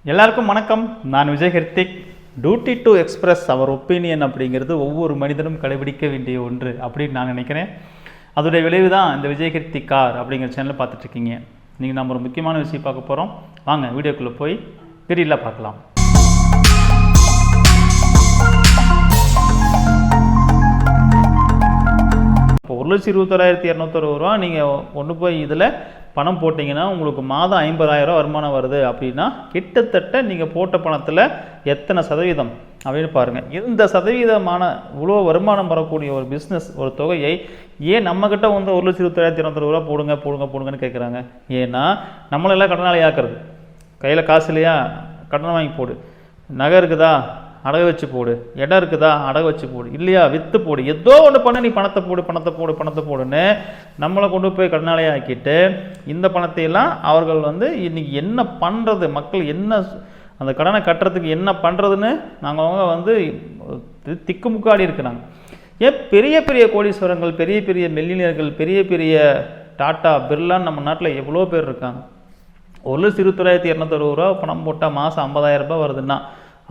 எல்லாருக்கும் வணக்கம். நான் Vijay Hrithik. Duty to express our opinion அப்படிங்கிறது ஒவ்வொரு மனிதனும் கடைபிடிக்க வேண்டிய ஒன்று அப்படின்னு நான் நினைக்கிறேன். அதோடைய விளைவு தான் இந்த விஜய் ஹிருத்திக் கார் அப்படிங்கிற சேனலில் பார்த்துட்ருக்கீங்க. நீங்கள் நம்ம ஒரு முக்கியமான விஷயம் பார்க்க போகிறோம். வாங்க வீடியோக்குள்ளே போய் டீட்டெயிலாக பார்க்கலாம். இப்போ 1,21,260 ரூபா நீங்கள் ஒன்று போய் இதில் பணம் போட்டிங்கன்னா உங்களுக்கு மாதம் 50,000 வருமானம் வருது அப்படின்னா கிட்டத்தட்ட நீங்கள் போட்ட பணத்தில் எத்தனை சதவீதம் அப்படின்னு பாருங்கள். இந்த சதவீதமான இவ்வளோ வருமானம் வரக்கூடிய ஒரு பிஸ்னஸ் ஒரு தொகையை ஏன் நம்மக்கிட்ட வந்து 1,21,260 ரூபா போடுங்கன்னு கேட்குறாங்க. ஏன்னா நம்மளெல்லாம் கடனாளி ஆக்குறது. கையில் காசு இல்லையா, கடன் வாங்கி போடு. நகை இருக்குதா, அடகு வச்சு போடு. இடம் இருக்குதா, அடகு வச்சு போடு. இல்லையா, விற்று போடு. ஏதோ ஒன்று பண்ண நீ பணத்தை போடுன்னு நம்மளை கொண்டு போய் கடனாளியாக ஆக்கிட்டு இந்த பணத்தையெல்லாம் அவர்கள் வந்து இன்றைக்கி என்ன பண்ணுறது, மக்கள் என்ன அந்த கடனை கட்டுறதுக்கு என்ன பண்ணுறதுன்னு அவங்க வந்து திக்குமுக்காடி இருக்கிறாங்க. ஏன் பெரிய பெரிய கோடீஸ்வரங்கள், பெரிய பெரிய மில்லியனர்கள், பெரிய பெரிய டாட்டா பிர்லான்னு நம்ம நாட்டில் எவ்வளோ பேர் இருக்காங்க. 1,21,260 ரூபா பணம் போட்டால் மாதம் 50,000 ரூபாய் வருதுன்னா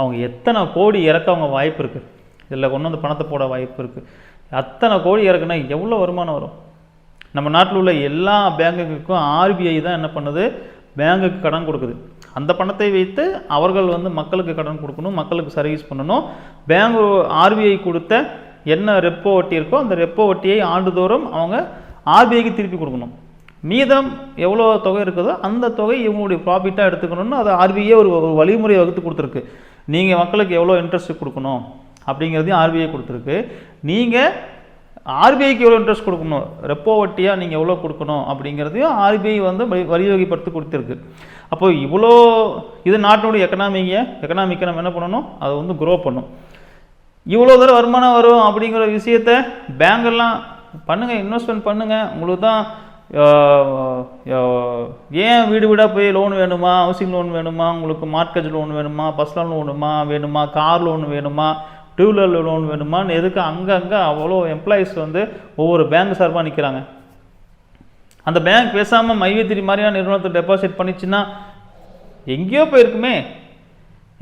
அவங்க எத்தனை கோடி இறக்க அவங்க வாய்ப்பு இருக்குது. இதில் கொண்டு வந்து பணத்தை போட வாய்ப்பு இருக்குது. அத்தனை கோடி இறக்குன்னா எவ்வளோ வருமானம் வரும்? நம்ம நாட்டில் உள்ள எல்லா பேங்குக்கும் ஆர்பிஐ தான் என்ன பண்ணுது, பேங்குக்கு கடன் கொடுக்குது. அந்த பணத்தை வைத்து அவர்கள் வந்து மக்களுக்கு கடன் கொடுக்கணும், மக்களுக்கு சர்வீஸ் பண்ணணும். பேங்கு ஆர்பிஐ கொடுத்த என்ன ரெப்போ வட்டி இருக்கோ அந்த ரெப்போ வட்டியை ஆண்டுதோறும் அவங்க ஆர்பிஐக்கு திருப்பி கொடுக்கணும். மீதம் எவ்வளோ தொகை இருக்குதோ அந்த தொகை இவங்களுடைய ப்ராஃபிட்டாக எடுத்துக்கணும்னு அதை ஆர்பிஐயே ஒரு வழிமுறையை வகுத்து கொடுத்துருக்கு. நீங்கள் மக்களுக்கு எவ்வளோ இன்ட்ரெஸ்ட் கொடுக்கணும் அப்படிங்கிறதையும் ஆர்பிஐ கொடுத்துருக்கு. நீங்கள் ஆர்பிஐக்கு எவ்வளோ இன்ட்ரெஸ்ட் கொடுக்கணும், ரெப்போ வட்டியாக நீங்கள் எவ்வளோ கொடுக்கணும் அப்படிங்கிறதையும் ஆர்பிஐ வந்து வழிவகைப்படுத்தி கொடுத்துருக்கு. அப்போ இவ்வளோ இது நாட்டினுடைய எக்கனாமிக்கை நம்ம என்ன பண்ணணும், அதை வந்து க்ரோ பண்ணணும். இவ்வளோ தூரம் வருமானம் வரும் அப்படிங்கிற விஷயத்த பேங்கெல்லாம் பண்ணுங்கள், இன்வெஸ்ட்மெண்ட் பண்ணுங்கள். உங்களுக்கு தான் ஏன் வீடு வீடாக போய் லோன் வேணுமா, ஹவுசிங் லோன் வேணுமா, உங்களுக்கு மார்ட்கேஜ் லோன் வேணுமா, பர்சனல் லோன் வேணுமா, கார் லோன் வேணுமா, டூ வீலர் லோன் வேணுமான்னு எதுக்கு அங்கங்கே அவ்வளோ எம்ப்ளாயீஸ் வந்து ஒவ்வொரு பேங்க் சார்பாக நிற்கிறாங்க. அந்த பேங்க் பேசாமல் மைவேத்திரி மாதிரியான நிறுவனத்தை டெபாசிட் பண்ணிச்சுன்னா எங்கேயோ போயிருக்குமே.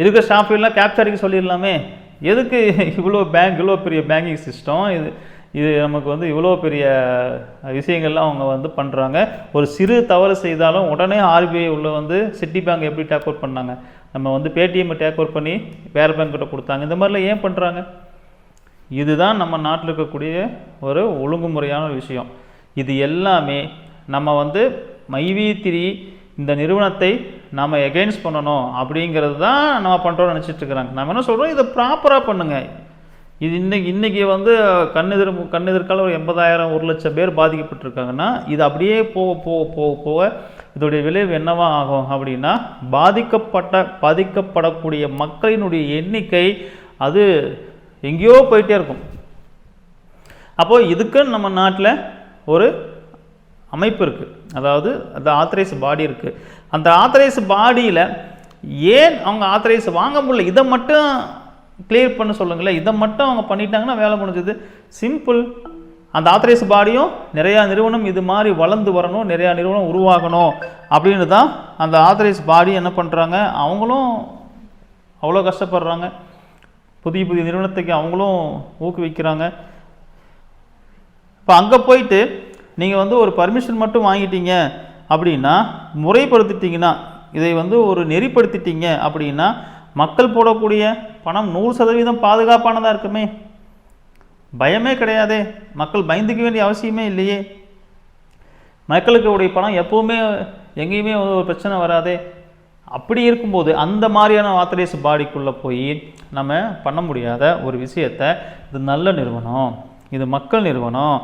இருக்கிற ஸ்டாஃப்லாம் கேப்சரிக்கு சொல்லிடலாமே. எதுக்கு இவ்வளோ பெரிய பேங்கிங் சிஸ்டம் இது நமக்கு வந்து இவ்வளோ பெரிய விஷயங்கள்லாம் அவங்க வந்து பண்ணுறாங்க. ஒரு சிறு தவறு செய்தாலும் உடனே ஆர்பிஐ உள்ள வந்து சிட்டி பேங்க் எப்படி டேக் அவுட் பண்ணாங்க, நம்ம வந்து பேடிஎம் டேக் அவுட் பண்ணி வேறு பேங்க்கிட்ட கொடுத்தாங்க. இந்த மாதிரிலாம் ஏன் பண்ணுறாங்க? இதுதான் நம்ம நாட்டில் இருக்கக்கூடிய ஒரு ஒழுங்குமுறையான விஷயம். இது எல்லாமே நம்ம வந்து மைவி3 இந்த நிறுவனத்தை நம்ம எகெயின்ஸ்ட் பண்ணணும் அப்படிங்கிறது தான் நம்ம பண்ணுறோம்னு நினச்சிட்டு இருக்கிறாங்க. நம்ம என்ன சொல்கிறோம், இதை ப்ராப்பராக பண்ணுங்கள். இது இன்றைக்கி வந்து கண்ணெதிர்கால ஒரு 80,000 1 லட்சம் பேர் பாதிக்கப்பட்டிருக்காங்கன்னா இது அப்படியே போக இதோடைய விளைவு என்னவா ஆகும் அப்படின்னா பாதிக்கப்படக்கூடிய மக்களினுடைய எண்ணிக்கை அது எங்கேயோ போயிட்டே இருக்கும். அப்போது இதுக்குன்னு நம்ம நாட்டில் ஒரு அமைப்பு இருக்குது, அதாவது அந்த ஆத்தரைஸ் பாடி இருக்குது. அந்த ஆத்தரைஸ் பாடியில் ஏன் அவங்க ஆத்தரைஸ் வாங்க முடியல, இதை மட்டும் கிளியர் பண்ண சொல்லுங்களேன். இதை மட்டும் அவங்க பண்ணிட்டாங்கன்னா வேலை முடிஞ்சது. சிம்பிள். அந்த ஆத்தரைஸ் பாடியும் நிறையா நிறுவனம் இது மாதிரி வளர்ந்து வரணும், நிறையா நிறுவனம் உருவாகணும் அப்படின்னு தான் அந்த ஆத்தரைஸ் பாடி என்ன பண்ணுறாங்க. அவங்களும் அவ்வளோ கஷ்டப்படுறாங்க. புதிய நிறுவனத்துக்கு அவங்களும் ஊக்குவிக்கிறாங்க. இப்போ அங்கே போயிட்டு நீங்கள் வந்து ஒரு பர்மிஷன் மட்டும் வாங்கிட்டீங்க அப்படின்னா, முறைப்படுத்திட்டீங்கன்னா, இதை வந்து ஒரு நெறிப்படுத்திட்டீங்க அப்படின்னா மக்கள் போடக்கூடிய பணம் 100% பாதுகாப்பானதாக இருக்குமே. பயமே கிடையாதே. மக்கள் பயந்துக்க வேண்டிய அவசியமே இல்லையே. மக்களுக்கு உடைய பணம் எப்போவுமே எங்கேயுமே ஒரு பிரச்சனை வராதே. அப்படி இருக்கும்போது அந்த மாதிரியான ஆத்தரைஸ் பாடிக்குள்ளே போய் நம்ம பண்ண முடியாத ஒரு விஷயத்தை இது நல்ல நிறுவனம், இது மக்கள் நிறுவனம்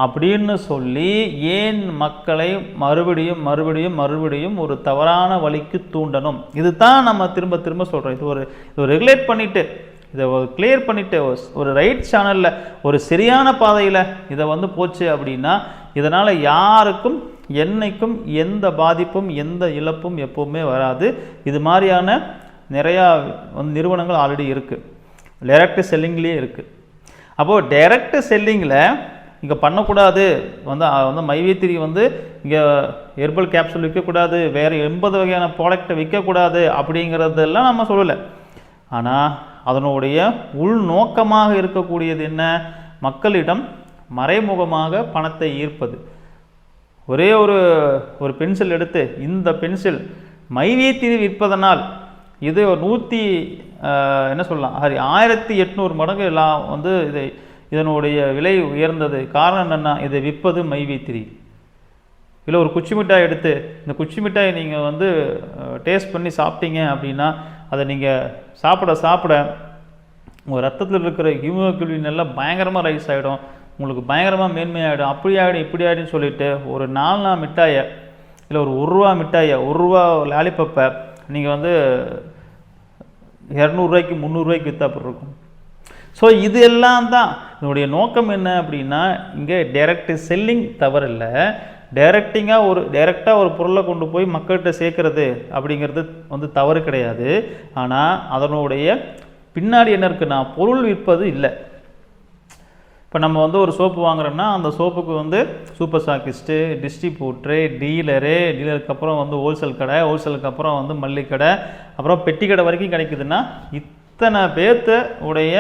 அப்படின்னு சொல்லி ஏன் மக்களை மறுபடியும் ஒரு தவறான வழிக்கு தூண்டணும்? இது தான் நம்ம திரும்ப சொல்கிறோம். இது ஒரு ரெகுலேட் பண்ணிவிட்டு, இதை ஒரு கிளியர் பண்ணிவிட்டு, ஒரு ரைட் சேனலில் ஒரு சரியான பாதையில் இதை வந்து போச்சு அப்படின்னா இதனால் யாருக்கும் என்னைக்கும் எந்த பாதிப்பும் எந்த இழப்பும் எப்போவுமே வராது. இது மாதிரியான நிறையா நிறுவனங்கள் ஆல்ரெடி இருக்குது. டைரக்ட் செல்லிங்லேயே இருக்குது. அப்போது டைரக்ட் செல்லிங்கில் இங்கே பண்ணக்கூடாது, வந்து மைவேத்திரி வந்து இங்கே ஹெர்பல் கேப்சூல் விற்கக்கூடாது, வேறு 80 வகையான ப்ராடக்டை விற்கக்கூடாது அப்படிங்கிறதெல்லாம் நம்ம சொல்லலை. ஆனால் அதனுடைய உள்நோக்கமாக இருக்கக்கூடியது என்ன? மக்களிடம் மறைமுகமாக பணத்தை ஈர்ப்பது. ஒரே ஒரு பென்சில் எடுத்து, இந்த பென்சில் மைவேத்திரி விற்பதனால் இது 1800 மடங்கு எல்லாம் வந்து இதனுடைய விலை உயர்ந்தது. காரணம் என்னென்னா, இதை விற்பது மைவேத்திரி. இல்லை ஒரு குச்சி மிட்டாய் எடுத்து, இந்த குச்சி மிட்டாயை நீங்கள் வந்து டேஸ்ட் பண்ணி சாப்பிட்டீங்க அப்படின்னா அதை நீங்கள் சாப்பிட உங்கள் ரத்தத்தில் இருக்கிற ஹீமோகுளோபின் எல்லாம் பயங்கரமாக ரைஸ் ஆகிடும், உங்களுக்கு பயங்கரமாக மேன்மையாகிடும், அப்படி ஆகிடும் இப்படி ஆகிடும்னு சொல்லிட்டு ஒரு 4 மிட்டாயை இல்லை ஒரு ரூபா மிட்டாயை, ரூபா லாலிபப்பை நீங்கள் வந்து 200 ரூபாய்க்கு 300 ரூபாய்க்கு விற்றா அப்படி இருக்கும். ஸோ இது எல்லாம் தான் இதனுடைய நோக்கம். என்ன அப்படின்னா, இங்கே டைரக்ட் செல்லிங் தவறில்லை, டைரெக்டாக ஒரு பொருளை கொண்டு போய் மக்கள்கிட்ட சேர்க்கறது அப்படிங்கிறது வந்து தவறு கிடையாது. ஆனால் அதனுடைய பின்னாடி என்ன இருக்குன்னா, பொருள் விற்பது இல்லை. இப்போ நம்ம வந்து ஒரு சோப்பு வாங்குறோம்னா அந்த சோப்புக்கு வந்து சூப்பர் ஸ்டாக்கிஸ்ட்டு, டிஸ்ட்ரிபியூட்ரு, டீலருக்கு அப்புறம் வந்து ஹோல்சேலுக்கு அப்புறம் வந்து மல்லிகடை, அப்புறம் பெட்டி கடை வரைக்கும் கிடைக்குதுன்னா இத்தனை பேர்த்த உடைய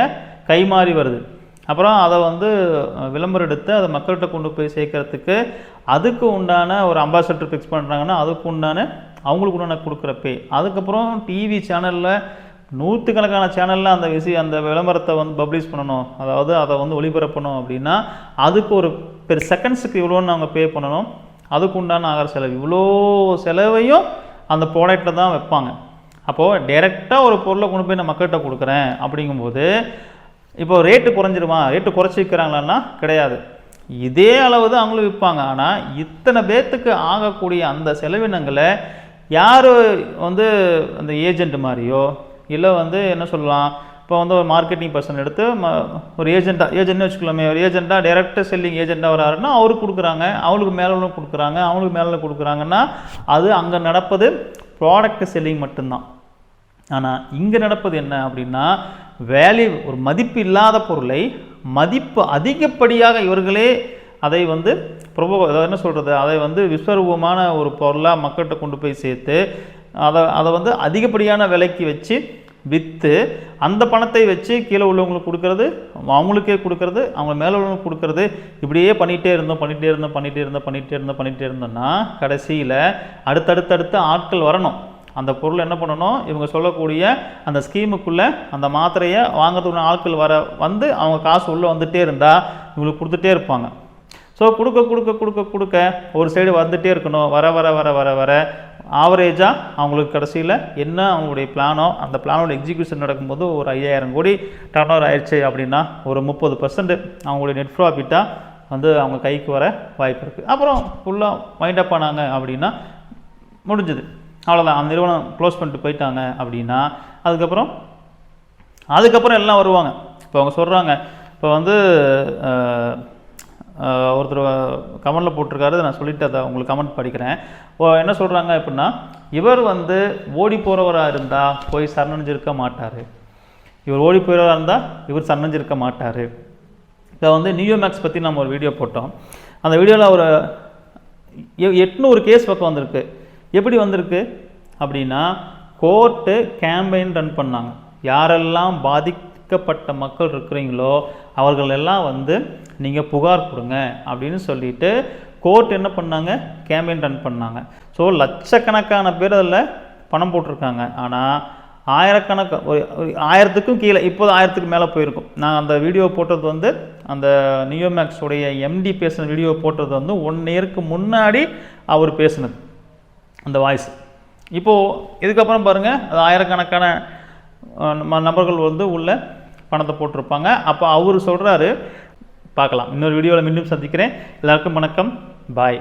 கைமாறி வருது. அப்புறம் அதை வந்து விளம்பரம் எடுத்து அதை மக்கள்கிட்ட கொண்டு போய் சேர்க்கறதுக்கு அதுக்கு உண்டான ஒரு அம்பாசடர் ஃபிக்ஸ் பண்ணுறாங்கன்னா அதுக்கு உண்டான அவங்களுக்கு உண்டான கொடுக்குற பே. அதுக்கப்புறம் டிவி சேனலில் 100கணக்கான சேனலில் அந்த விளம்பரத்தை வந்து பப்ளிஷ் பண்ணணும், அதாவது அதை வந்து ஒளிபரப்பணும் அப்படின்னா அதுக்கு ஒரு பெர் செகண்ட்ஸுக்கு இவ்வளோன்னு அவங்க பே பண்ணணும், அதுக்கு உண்டான ஆகிற செலவு, இவ்வளோ செலவையும் அந்த ப்ராடக்டில் தான் வைப்பாங்க. அப்போது டைரெக்டாக ஒரு பொருளை கொண்டு போய் நான் மக்கள்கிட்ட கொடுக்குறேன் அப்படிங்கும்போது இப்போ ரேட்டு குறைஞ்சிருமா? ரேட்டு குறைச்சி விற்கிறாங்களான்னா கிடையாது, இதே அளவு தான் அவங்களும் விற்பாங்க. ஆனால் இத்தனை பேர்த்துக்கு ஆகக்கூடிய அந்த செலவினங்களை யார் வந்து அந்த ஏஜென்ட் மாதிரியோ இல்லை வந்து என்ன சொல்லலாம், இப்போ வந்து ஒரு மார்க்கெட்டிங் பர்சன் எடுத்து ஒரு ஏஜென்ட்னு வச்சுக்கலாமே, ஒரு ஏஜென்ட்டாக டைரெக்டாக செல்லிங் ஏஜென்ட்டாக வராருன்னா அவருக்கு கொடுக்குறாங்க, அவங்களுக்கு மேலே கொடுக்குறாங்கன்னா அது அங்கே நடப்பது ப்ராடக்ட் செல்லிங் மட்டும்தான். ஆனால் இங்கே நடப்பது என்ன அப்படின்னா, வேல்யூ, ஒரு மதிப்பு இல்லாத பொருளை மதிப்பு அதிகப்படியாக இவர்களே அதை வந்து என்ன சொல்கிறது, அதை வந்து விஸ்வரூபமான ஒரு பொருளாக மக்கள்கிட்ட கொண்டு போய் சேர்த்து அதை வந்து அதிகப்படியான விலைக்கு வச்சு விற்று அந்த பணத்தை வச்சு கீழே உள்ளவங்களுக்கு கொடுக்கறது, அவங்களுக்கே கொடுக்கறது, அவங்க மேலே உள்ளவங்களுக்கு கொடுக்கறது, இப்படியே பண்ணிகிட்டே இருந்தோம்னா கடைசியில் அடுத்தடுத்து ஆட்கள் வரணும். அந்த பொருள் என்ன பண்ணணும், இவங்க சொல்லக்கூடிய அந்த ஸ்கீமுக்குள்ளே அந்த மாத்திரையை வாங்கிறதுக்குள்ள ஆட்கள் வந்து அவங்க காசு உள்ளே வந்துகிட்டே இருந்தால் இவங்களுக்கு கொடுத்துட்டே இருப்பாங்க. ஸோ கொடுக்க ஒரு சைடு வந்துகிட்டே இருக்கணும். வர ஆவரேஜாக அவங்களுக்கு கடைசியில் என்ன அவங்களுடைய பிளானோ அந்த பிளானோட எக்ஸிக்யூஷன் நடக்கும்போது ஒரு 5000 கோடி டர்ன் ஓவர் ஆயிடுச்சு அப்படின்னா ஒரு 30% அவங்களுடைய நெட் ப்ராஃபிட்டாக வந்து அவங்க கைக்கு வர வாய்ப்பு இருக்குது. அப்புறம் ஃபுல்லாக மைண்ட் அப் ஆனாங்க அப்படின்னா முடிஞ்சுது, அவ்வளோதான், அந்த நிறுவனம் க்ளோஸ் பண்ணிட்டு போயிட்டாங்க அப்படின்னா அதுக்கப்புறம் எல்லாம் வருவாங்க. இப்போ அவங்க சொல்கிறாங்க, இப்போ வந்து ஒருத்தர் கமெண்டில் போட்டிருக்காரு, நான் சொல்லிட்டு அதை உங்களுக்கு கமெண்ட் படிக்கிறேன். என்ன சொல்கிறாங்க அப்படின்னா, இவர் வந்து ஓடி போகிறவராக இருந்தால் போய் சரணடைஞ்சிருக்க மாட்டார், இவர் சரணடைஞ்சிருக்க மாட்டார். இப்போ வந்து நியோமேக்ஸ் பற்றி நம்ம ஒரு வீடியோ போட்டோம். அந்த வீடியோவில் ஒரு 800 கேஸ் பக்கம் வந்திருக்கு. எப்படி வந்திருக்கு அப்படின்னா, கோர்ட்டு கேம்பெயின் ரன் பண்ணாங்க. யாரெல்லாம் பாதிக்கப்பட்ட மக்கள் இருக்கிறீங்களோ அவர்களெல்லாம் வந்து நீங்கள் புகார் கொடுங்க அப்படின்னு சொல்லிட்டு கோர்ட் என்ன பண்ணாங்க, கேம்பெயின் ரன் பண்ணாங்க. ஸோ லட்சக்கணக்கான பேர் அதில் பணம் போட்டிருக்காங்க. ஆனால் ஒரு 1000க்கும் கீழே, இப்போது 1000க்கு மேலே போயிருக்கும். நான் அந்த வீடியோ போட்டது வந்து அந்த நியோமேக்ஸோடைய எம்டி பேசின வீடியோ போட்டது வந்து 1 இயருக்கு முன்னாடி அவர் பேசினது அந்த வாய்ஸ். இப்போது இதுக்கப்புறம் பாருங்கள், அது 1000கணக்கான நபர்கள் வந்து உள்ள பணத்தை போட்டிருப்பாங்க. அப்போ அவர் சொல்கிறாரு, பார்க்கலாம். இன்னொரு வீடியோவில் மீண்டும் சந்திக்கிறேன். எல்லாருக்கும் வணக்கம், பாய்.